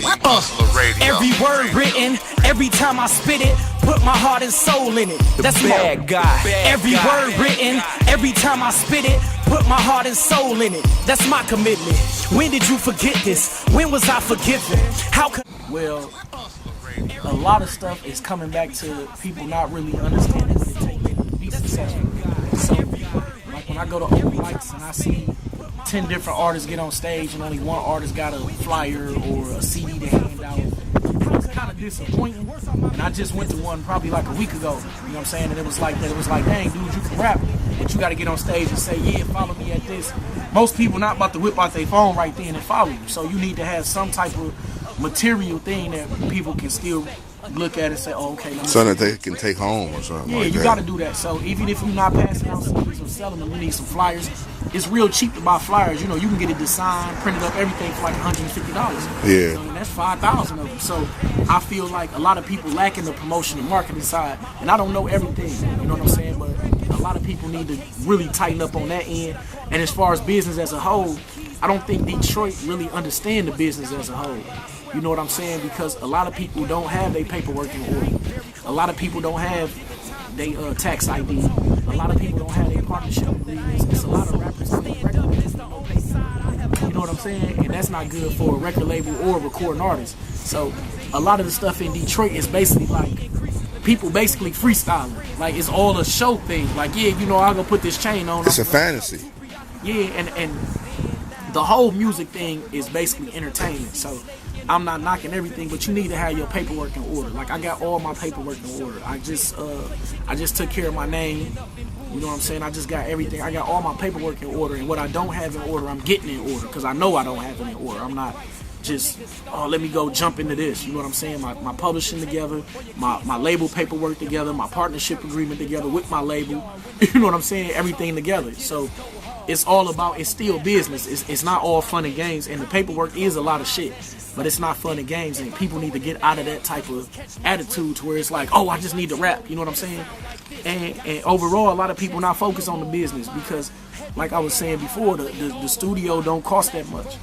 Hustler Radio. Every word written, every time I spit it, put my heart and soul in it. That's bad guy. Every word written, every time I spit it, put my heart and soul in it. That's my commitment. When did you forget this? When was I forgiven? How could... Well, a lot of stuff is coming back to people not really understanding what it takes to be successful. So, like when I go to open mics and I see 10 different artists get on stage and only one artist got a flyer or a CD to hand out, it's kind of disappointing. And I just went to one probably like a week ago, you know what I'm saying? And it was like that. It was like, dang, dude, you can rap, but you got to get on stage and say, yeah, follow me at this. Most people not about to whip out their phone right then and follow you. So you need to have some type of material thing that people can still look at and say, oh, okay. Something that they can take home or something like that. Yeah, you got to do that. So even if you're not passing out CDs or selling them, you need some flyers. It's real cheap to buy flyers. You know, you can get it designed, printed up, everything for like $150. Yeah. So, and that's 5,000 of them. So I feel like a lot of people lack in the promotion and marketing side. And I don't know everything, you know what I'm saying? But a lot of people need to really tighten up on that end. And as far as business as a whole, I don't think Detroit really understand the business as a whole. You know what I'm saying? Because a lot of people don't have their paperwork in order. A lot of people don't have their tax ID. A lot of people don't have their partnership agreements. It's a lot of rappers that don't record labels that don't pay. You know what I'm saying? And that's not good for a record label or a recording artist. So a lot of the stuff in Detroit is basically like people basically freestyling. Like it's all a show thing. Like, yeah, you know, I'll go put this chain on. It's a fantasy. Yeah, and the whole music thing is basically entertainment. So I'm not knocking everything, but you need to have your paperwork in order. Like I got all my paperwork in order. I just took care of my name. You know what I'm saying? I just got everything. I got all my paperwork in order, and what I don't have in order, I'm getting in order because I know I don't have it in order. I'm not just, oh, let me go jump into this. You know what I'm saying? My publishing together, my label paperwork together, my partnership agreement together with my label. You know what I'm saying? Everything together. So it's all about, it's still business. It's not all fun and games, and the paperwork is a lot of shit. But it's not fun and games, and people need to get out of that type of attitude to where it's like, oh, I just need to rap. You know what I'm saying? And overall, a lot of people not focus on the business because, like I was saying before, the studio don't cost that much.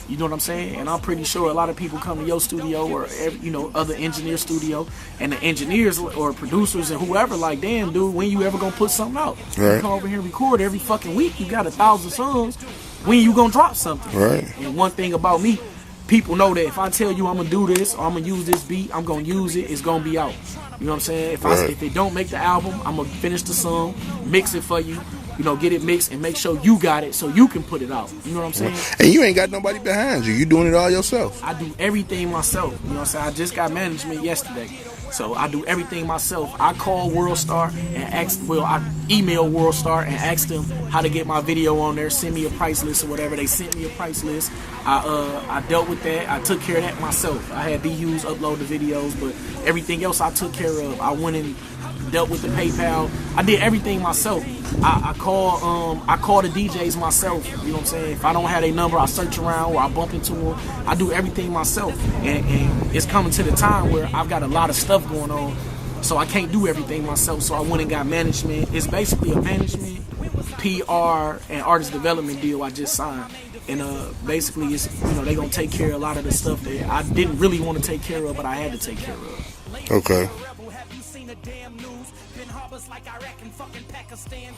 You know what I'm saying? And I'm pretty sure a lot of people come to your studio or, you know, other engineer studio, and the engineers or producers and whoever like, damn, dude, when you ever gonna put something out? Right. You come over here and record every fucking week. You got 1,000 songs. When you gonna drop something? Right. And one thing about me, people know that if I tell you I'm gonna do this or I'm gonna use this beat, I'm gonna use it. It's gonna be out. You know what I'm saying? If it don't make the album, I'm gonna finish the song, mix it for you. You know, get it mixed and make sure you got it so you can put it out. You know what I'm saying? And you ain't got nobody behind you. You doing it all yourself. I do everything myself. You know what I'm saying? I just got management yesterday. So I do everything myself. I call WorldStar and I email WorldStar and ask them how to get my video on there, send me a price list or whatever. They sent me a price list. I dealt with that. I took care of that myself. I had D-Hughes upload the videos, but everything else I took care of. I went and dealt with the PayPal. I did everything myself. I call the DJs myself. You know what I'm saying? If I don't have their number, I search around or I bump into them. I do everything myself. And it's coming to the time where I've got a lot of stuff going on, so I can't do everything myself. So I went and got management. It's basically a management, PR, and artist development deal I just signed. And basically, it's, you know, they gonna take care of a lot of the stuff that I didn't really want to take care of, but I had to take care of. Okay.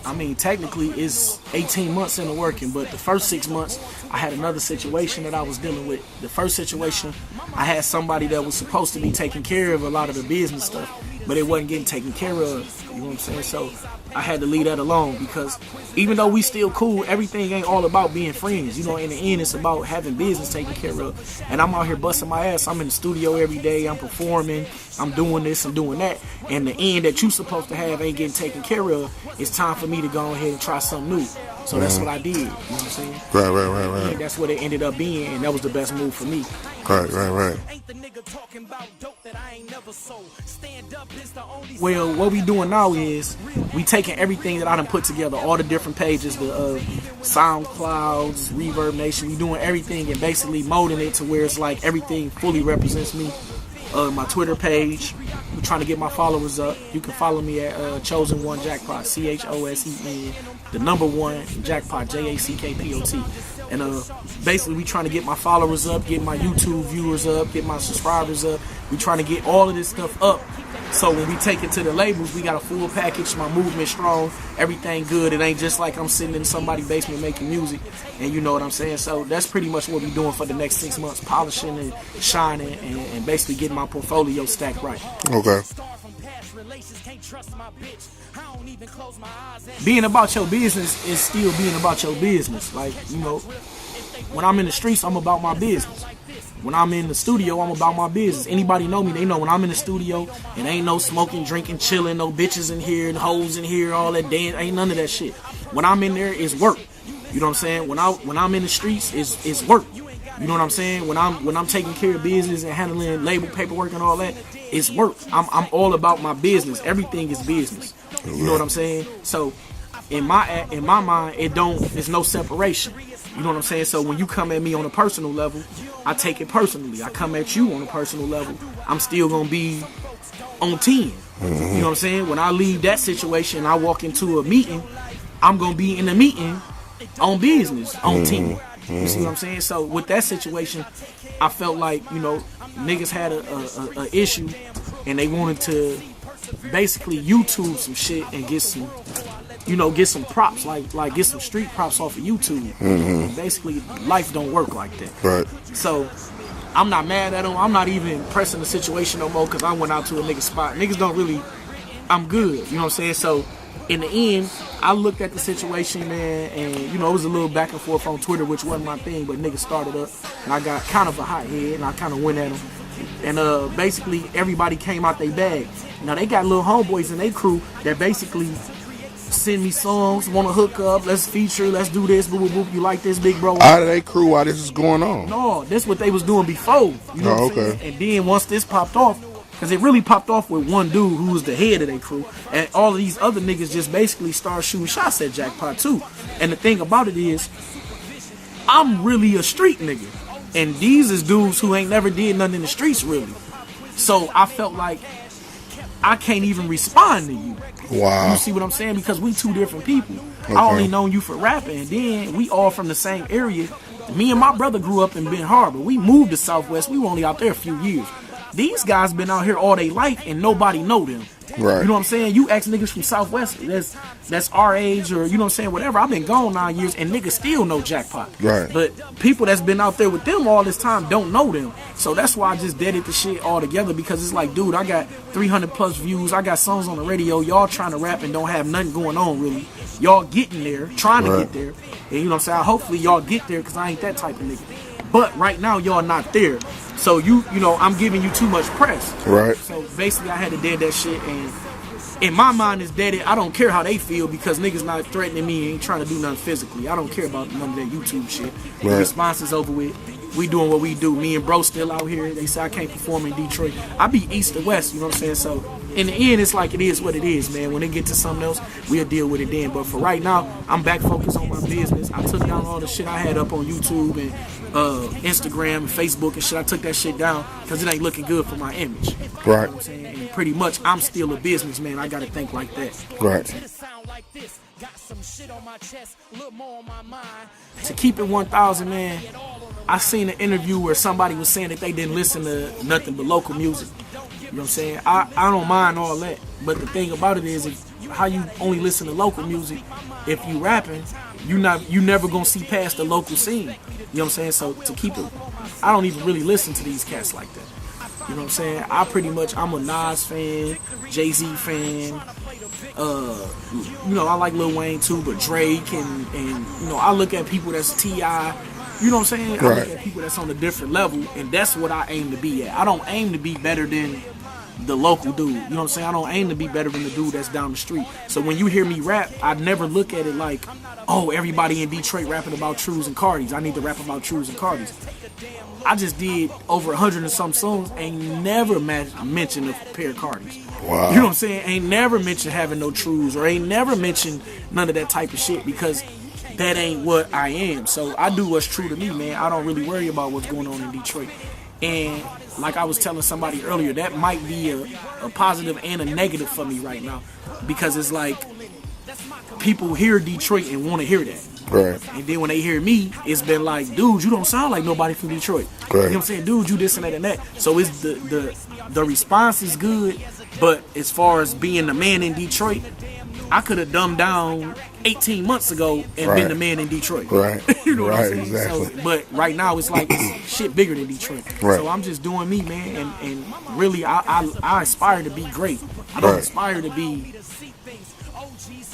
I mean, technically it's 18 months into working, but the first 6 months I had another situation that I was dealing with. The first situation, I had somebody that was supposed to be taking care of a lot of the business stuff, but it wasn't getting taken care of. You know what I'm saying? So I had to leave that alone because even though we still cool, everything ain't all about being friends. You know, in the end, it's about having business taken care of. And I'm out here busting my ass. I'm in the studio every day. I'm performing. I'm doing this. I'm doing that. And the end that you supposed to have ain't getting taken care of. It's time for me to go ahead and try something new. So that's what I did. You know what I'm saying? Right. And that's what it ended up being, and that was the best move for me. Right. Well, what we doing now is we taking everything that I done put together, all the different pages, the SoundClouds, Reverb Nation. We doing everything and basically molding it to where it's like everything fully represents me. My Twitter page, I'm trying to get my followers up. You can follow me at Chosen One Jackpot, CHOSEN, the number one Jackpot, JACKPOT. And basically we trying to get my followers up, get my YouTube viewers up, get my subscribers up. We trying to get all of this stuff up. So when we take it to the labels, we got a full package, my movement strong, everything good. It ain't just like I'm sitting in somebody's basement making music, and you know what I'm saying? So that's pretty much what we doing for the next 6 months, polishing and shining and basically getting my portfolio stacked right. Okay. Being about your business is still being about your business. Like, you know, when I'm in the streets, I'm about my business. When I'm in the studio, I'm about my business. Anybody know me, they know when I'm in the studio, and ain't no smoking, drinking, chilling, no bitches in here, and hoes in here, all that dance, ain't none of that shit. When I'm in there, it's work. You know what I'm saying? When I'm in the streets, it's work. You know what I'm saying? When I'm taking care of business and handling label paperwork and all that, it's work. I'm all about my business. Everything is business. You know what I'm saying? So in my mind, it's no separation. You know what I'm saying? So when you come at me on a personal level, I take it personally. I come at you on a personal level, I'm still gonna be on 10. You know what I'm saying? When I leave that situation, I walk into a meeting, I'm gonna be in the meeting on business, on 10. You see what I'm saying? So with that situation, I felt like, you know, niggas had a issue, and they wanted to basically YouTube some shit and get some, you know, get some props, like get some street props off of YouTube. Basically, life don't work like that. Right. So I'm not mad at them. I'm not even pressing the situation no more because I went out to a nigga spot. Niggas don't really, I'm good. You know what I'm saying? So in the end, I looked at the situation, man, and, you know, it was a little back and forth on Twitter, which wasn't my thing, but niggas started up, and I got kind of a hot head, and I kind of went at them. And basically, everybody came out their bag. Now, they got little homeboys in their crew that basically send me songs, want to hook up, let's feature, let's do this, boop, boop, boop. You like this, big bro? Out of their crew while this is going on? No, that's what they was doing before. You know what I'm saying? And then once this popped off, because it really popped off with one dude who was the head of their crew, and all of these other niggas just basically started shooting shots at Jackpot too. And the thing about it is, I'm really a street nigga, and these is dudes who ain't never did nothing in the streets really. So I felt like I can't even respond to you. Wow. You see what I'm saying? Because we two different people. Okay. I only known you for rapping, and then we all from the same area. Me and my brother grew up in Ben Harbor. We moved to Southwest. We were only out there a few years. These guys been out here all their life and nobody know them. Right. You know what I'm saying? You ask niggas from Southwest that's our age, or you know what I'm saying, whatever. I've been gone 9 years and niggas still know Jackpot. Right. But people that's been out there with them all this time don't know them. So that's why I just deaded the shit all together, because it's like, dude, I got 300 plus views. I got songs on the radio. Y'all trying to rap and don't have nothing going on really. Y'all getting there, trying to get there. And you know what I'm saying? Hopefully y'all get there, because I ain't that type of nigga. But right now y'all not there. So you know, I'm giving you too much press. Right. So basically I had to dead that shit, and in my mind it's dead. I don't care how they feel, because niggas not threatening me, ain't trying to do nothing physically. I don't care about none of that YouTube shit. Right. The response is over with. We doing what we do. Me and bro still out here. They say I can't perform in Detroit. I be east or west, you know what I'm saying? So in the end, it's like it is what it is, man. When it get to something else, we'll deal with it then. But for right now, I'm back focused on my business. I took down all the shit I had up on YouTube and Instagram and Facebook and shit. I took that shit down because it ain't looking good for my image. Right. You know what I'm saying? And pretty much, I'm still a businessman. I got to think like that. Right. To keep it 1,000, man, I seen an interview where somebody was saying that they didn't listen to nothing but local music. You know what I'm saying? I don't mind all that, but the thing about it is, how you only listen to local music, if you rapping, you never gonna see past the local scene. You know what I'm saying? So to keep it, I don't even really listen to these cats like that. You know what I'm saying? I'm a Nas fan, Jay-Z fan. You know, I like Lil Wayne too, but Drake and you know, I look at people that's T.I., you know what I'm saying? Right. I look at people that's on a different level, and that's what I aim to be at. I don't aim to be better than the local dude. You know what I'm saying? I don't aim to be better than the dude that's down the street. So when you hear me rap, I never look at it like, oh, everybody in Detroit rapping about Trues and Cardis. I need to rap about Trues and Cardis. I just did over 100 and some songs, ain't never mentioned a pair of Cardis. Wow. You know what I'm saying? Ain't never mentioned having no Trues, or ain't never mentioned none of that type of shit, because that ain't what I am. So I do what's true to me, man. I don't really worry about what's going on in Detroit. And like I was telling somebody earlier, that might be a positive and a negative for me right now, because it's like people hear Detroit and want to hear that. Right. And then when they hear me, it's been like, dude, you don't sound like nobody from Detroit. Right. You know what I'm saying? Dude, you this and that and that. So it's the response is good, but as far as being the man in Detroit, I could have dumbed down 18 months ago and been the man in Detroit. Right. You know what I'm saying? Exactly. So, but right now it's like it's shit bigger than Detroit. Right. So I'm just doing me, man, and really I aspire to be great. I don't aspire to be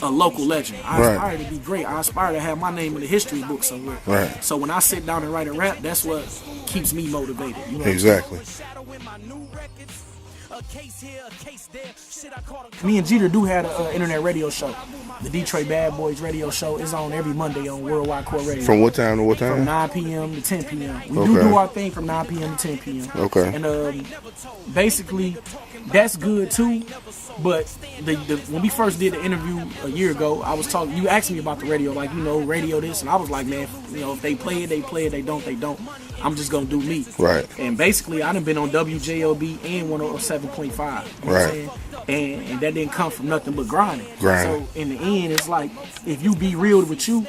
a local legend. I aspire to be great. I aspire to have my name in the history book somewhere. Right. So when I sit down and write a rap, that's what keeps me motivated. You know Exactly. Me and Jeter do have an internet radio show. The Detroit Bad Boys radio show is on every Monday on Worldwide Core Radio. From what time to what time? From 9 p.m. to 10 p.m. We do our thing from 9 p.m. to 10 p.m. Okay. And basically, that's good too. But when we first did the interview a year ago, I was talking. You asked me about the radio, like, you know, radio this, and I was like, man, you know, if they play it, they play it. They don't, they don't. I'm just gonna do me. Right. And basically, I done been on WJLB and 107.5. You know what I'm saying? And that didn't come from nothing but grinding. So in the end, it's like, if you be real with you,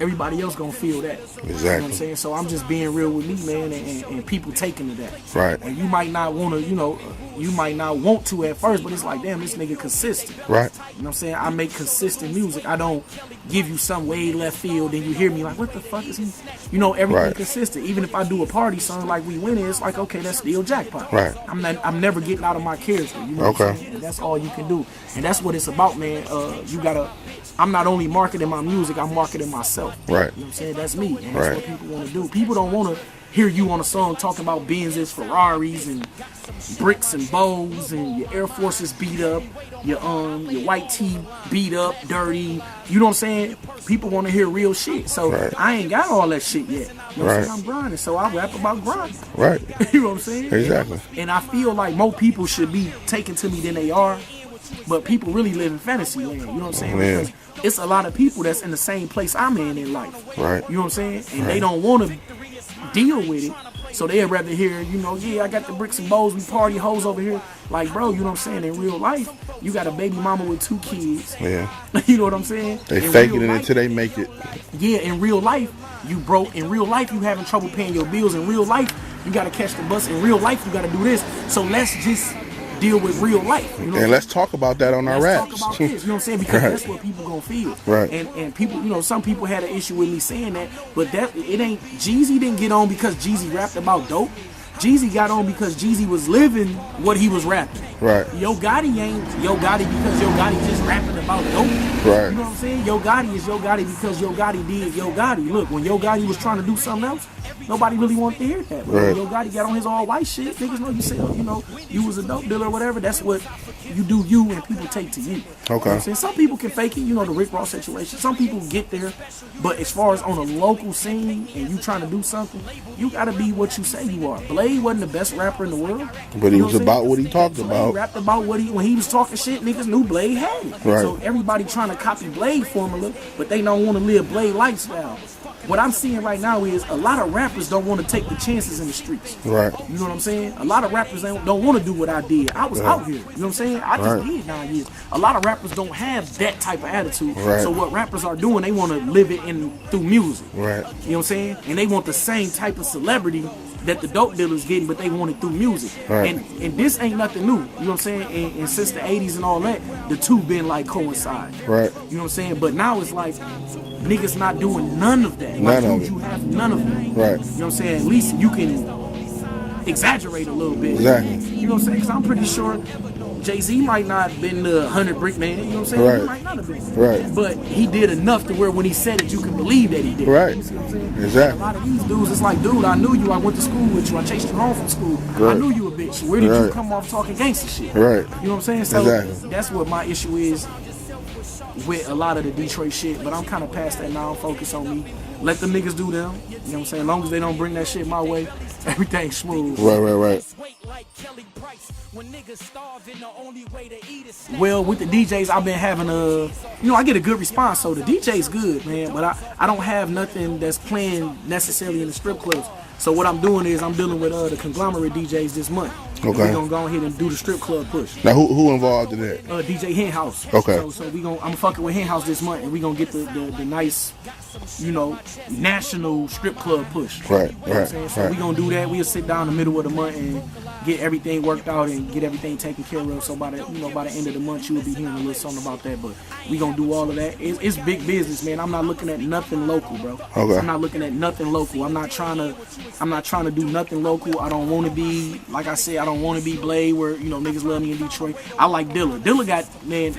everybody else gonna feel that. Exactly. You know what I'm saying? So I'm just being real with me, man, and people taking to that. Right. And you might not want to, you know, you might not want to at first, but it's like, damn, this nigga consistent. Right. You know what I'm saying? I make consistent music. I don't give you some way left field and you hear me like, what the fuck is he? You know, everything consistent. Even if I do a party song like We Winning, it's like, okay, that's still jackpot. Right. I'm never getting out of my character. You know what I'm saying? And that's all you can do. And that's what it's about, man. You gotta, I'm not only marketing my music, I'm marketing myself. Right. You know what I'm saying? That's me. And that's what people want to do. People don't want to hear you on a song talking about Benzes, Ferraris, and bricks and bows, and your Air Forces beat up, your white tee beat up, dirty. You know what I'm saying? People want to hear real shit. So I ain't got all that shit yet. You know what I'm saying? I'm grinding, so I rap about grinding. Right. You know what I'm saying? Exactly. And I feel like more people should be taken to me than they are. But people really live in fantasy land, you know what I'm saying? Because it's a lot of people that's in the same place I'm in life. Right. You know what I'm saying? And they don't want to deal with it. So they'd rather hear, you know, yeah, I got the bricks and bows, we party hoes over here. Like, bro, you know what I'm saying? In real life, you got a baby mama with 2 kids. Yeah. You know what I'm saying? They faking it until they make it. Yeah, in real life, you broke. In real life, you having trouble paying your bills. In real life, you got to catch the bus. In real life, you got to do this. So let's just deal with real life. You know, and let's talk about that on our raps. Let's talk about this, you know what I'm saying? Because that's what people gonna feel. Right. And people, you know, some people had an issue with me saying that, but that it ain't. Jeezy didn't get on because Jeezy rapped about dope. Jeezy got on because Jeezy was living what he was rapping. Right. Yo Gotti ain't Yo Gotti because Yo Gotti just rapping about dope. Right. You know what I'm saying? Yo Gotti is Yo Gotti because Yo Gotti did Yo Gotti. Look, when Yo Gotti was trying to do something else, nobody really wanted to hear that. But when Yo Gotti got on his all white shit, niggas know you said, you know, you was a dope dealer or whatever. That's what you do, you, and people take to you. Okay. You know what I'm saying? Some people can fake it, you know, the Rick Ross situation. Some people get there, but as far as on a local scene and you trying to do something, you gotta be what you say you are. Blade wasn't the best rapper in the world, but he was about what he talked about. He rapped about what when he was talking shit, niggas knew Blade had it. Right. So everybody trying to copy Blade formula, but they don't want to live Blade lifestyle. What I'm seeing right now is a lot of rappers don't want to take the chances in the streets. Right. You know what I'm saying? A lot of rappers don't want to do what I did. I was out here. You know what I'm saying? I just did 9 years. A lot of rappers don't have that type of attitude. Right. So what rappers are doing, they want to live it through music. Right. You know what I'm saying? And they want the same type of celebrity that the dope dealers getting, but they want it through music. Right. And this ain't nothing new. You know what I'm saying? And since the 80s and all that, the two been like coincide. Right. You know what I'm saying? But now it's like niggas not doing none of that. None of it. You have none of that. Right. You know what I'm saying? At least you can exaggerate a little bit. Exactly. You know what I'm saying? Because I'm pretty sure Jay-Z might not have been the 100 brick man. You know what I'm saying? Right. He might not have been. Right. But he did enough to where when he said it, you can believe that he did. Right. You see what I'm saying? Exactly. A lot of these dudes, it's like, dude, I knew you. I went to school with you. I chased you home from school. Right. I knew you a bitch. Where did you Right. come off talking gangster shit? Right. You know what I'm saying? So Exactly. that's what my issue is with a lot of the Detroit shit. But I'm kind of past that now. I'm focused on me. Let them niggas do them. You know what I'm saying? As long as they don't bring that shit my way, everything's smooth. Right. Well, with the DJs, I've been having I get a good response. So the DJ's good, man. But I don't have nothing that's playing necessarily in the strip clubs. So what I'm doing is I'm dealing with the conglomerate DJs this month. Okay. We're gonna go ahead and do the strip club push. Now, who involved in that? DJ Henhouse. Okay. So I'm fucking with Henhouse this month, and we gonna get the nice, national strip club push. Right. You know what I'm saying? So we gonna do that. We'll sit down in the middle of the month and get everything worked out and get everything taken care of. So by the end of the month, you will be hearing a little something about that. But we gonna do all of that. It's big business, man. I'm not looking at nothing local, bro. Okay. I'm not looking at nothing local. I'm not trying to do nothing local. I don't want to be, like I said, I don't want to be Blade where niggas love me in Detroit. I like Dilla. Dilla got, man,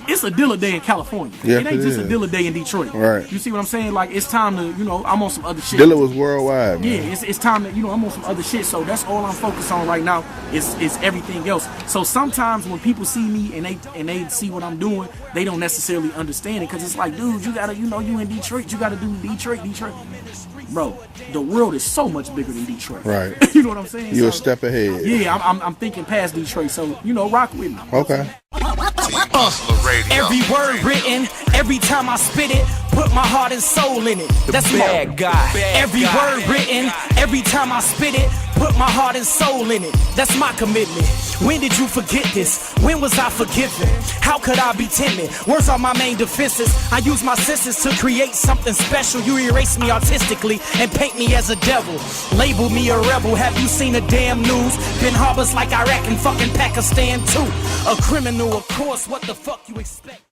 it's a Dilla day in California. Yeah, it ain't just a Dilla day in Detroit. Right. You see what I'm saying? Like, it's time to, I'm on some other shit. Dilla was worldwide, man. Yeah, it's time to, I'm on some other shit. So that's all I'm focused on right now is everything else. So sometimes when people see me and they see what I'm doing, they don't necessarily understand it because it's like, dude, you gotta, you in Detroit, you gotta do Detroit. Bro, the world is so much bigger than Detroit. Right. You know what I'm saying? You're a step ahead. Yeah, I'm thinking past Detroit. So, rock with me. Okay. Every word written, every time I spit it, put my heart and soul in it. That's bad guy. Every word written, every time I spit it, put my heart and soul in it. That's my commitment. When did you forget this? When was I forgiven? How could I be timid? Words are my main defenses. I use my senses to create something special. You erase me artistically and paint me as a devil. Label me a rebel. Have you seen the damn news? Been harbors like Iraq and fucking Pakistan too. A criminal, of course. What the fuck you expect?